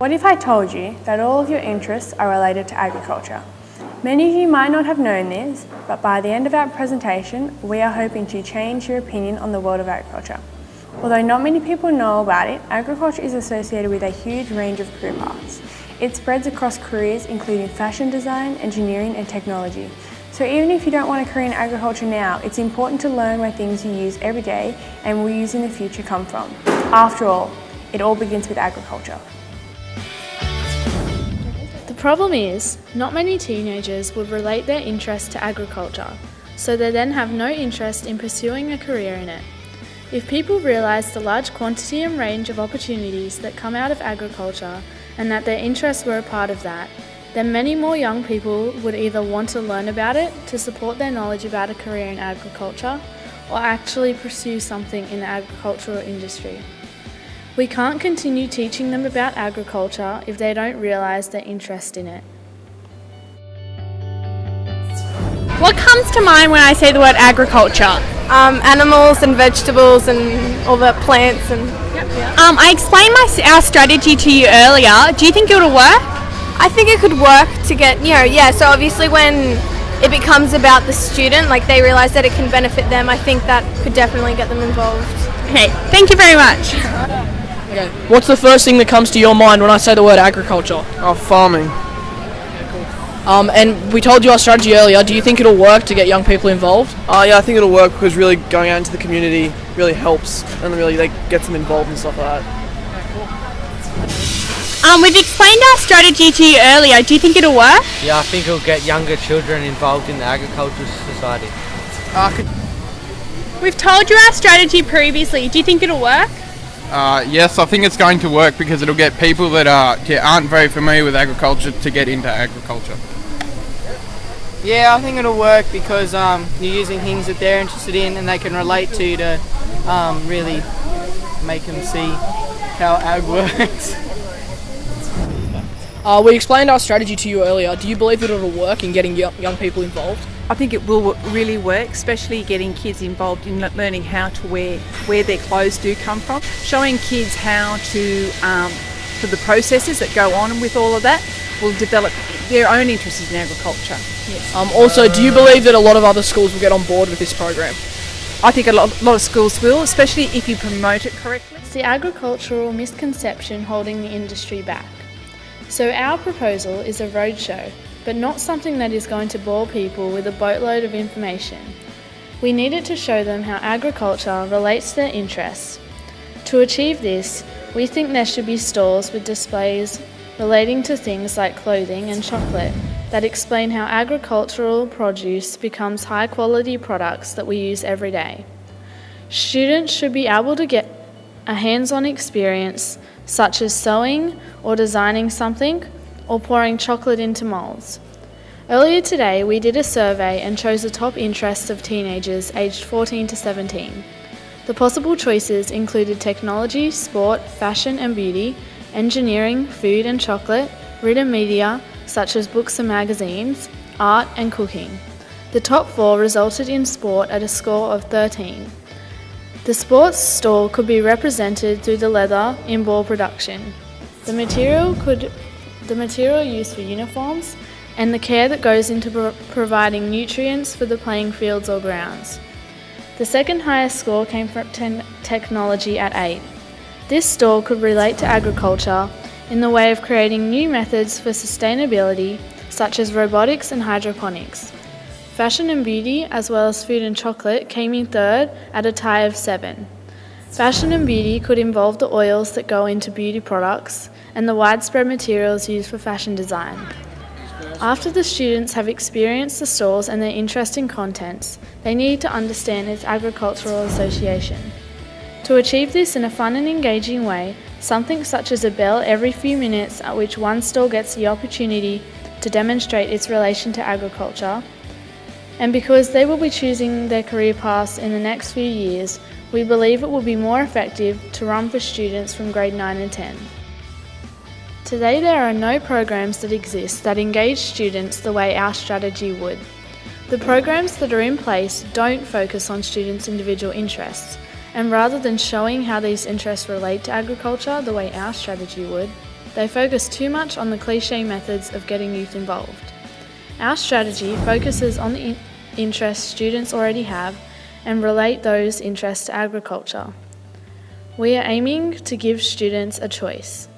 What if I told you that all of your interests are related to agriculture? Many of you might not have known this, but by the end of our presentation, we are hoping to change your opinion on the world of agriculture. Although not many people know about it, agriculture is associated with a huge range of career paths. It spreads across careers including fashion design, engineering and technology. So even if you don't want a career in agriculture now, it's important to learn where things you use every day and will use in the future come from. After all, it all begins with agriculture. The problem is, not many teenagers would relate their interest to agriculture, so they then have no interest in pursuing a career in it. If people realised the large quantity and range of opportunities that come out of agriculture and that their interests were a part of that, then many more young people would either want to learn about it to support their knowledge about a career in agriculture or actually pursue something in the agricultural industry. We can't continue teaching them about agriculture if they don't realise their interest in it. What comes to mind when I say the word agriculture? Animals and vegetables and all the plants and... I explained our strategy to you earlier. Do you think it'll work? I think it could work to get, so obviously when it becomes about the student, like they realise that it can benefit them, I think that could definitely get them involved. Okay, thank you very much. Okay. What's the first thing that comes to your mind when I say the word agriculture? Farming. And we told you our strategy earlier. Do you think it'll work to get young people involved? Yeah, I think it'll work because really going out into the community really helps and really gets them involved and stuff like that. We've explained our strategy to you earlier. Do you think it'll work? Yeah, I think it'll get younger children involved in the agricultural society. We've told you our strategy previously. Do you think it'll work? Yes, I think it's going to work because it'll get people that aren't very familiar with agriculture to get into agriculture. Yeah, I think it'll work because you're using things that they're interested in and they can relate to really make them see how ag works. We explained our strategy to you earlier. Do you believe that it'll work in getting young people involved? I think it will really work, especially getting kids involved in learning how to wear, where their clothes do come from, showing kids how to, for the processes that go on with all of that, will develop their own interests in agriculture. Yes. Also, do you believe that a lot of other schools will get on board with this program? I think a lot of schools will, especially if you promote it correctly. It's the agricultural misconception holding the industry back. So our proposal is a roadshow, but not something that is going to bore people with a boatload of information. We needed to show them how agriculture relates to their interests. To achieve this, we think there should be stalls with displays relating to things like clothing and chocolate that explain how agricultural produce becomes high quality products that we use every day. Students should be able to get a hands-on experience such as sewing or designing something or pouring chocolate into moulds. Earlier today we did a survey and chose the top interests of teenagers aged 14 to 17. The possible choices included technology, sport, fashion and beauty, engineering, food and chocolate, written media such as books and magazines, art and cooking. The top 4 resulted in sport at a score of 13. The sports stall could be represented through the leather in ball production, the material used for uniforms, and the care that goes into providing nutrients for the playing fields or grounds. The second highest score came from technology at 8. This stall could relate to agriculture in the way of creating new methods for sustainability, such as robotics and hydroponics. Fashion and beauty, as well as food and chocolate, came in third at a tie of 7. Fashion and beauty could involve the oils that go into beauty products and the widespread materials used for fashion design. After the students have experienced the stalls and their interesting contents, they need to understand its agricultural association. To achieve this in a fun and engaging way, something such as a bell every few minutes at which one stall gets the opportunity to demonstrate its relation to agriculture, and because they will be choosing their career paths in the next few years, we believe it will be more effective to run for students from grade 9 and 10. Today there are no programs that exist that engage students the way our strategy would. The programs that are in place don't focus on students' individual interests, and rather than showing how these interests relate to agriculture the way our strategy would, They focus too much on the cliche methods of getting youth involved. Our strategy focuses on the interests students already have and relate those interests to agriculture. We are aiming to give students a choice.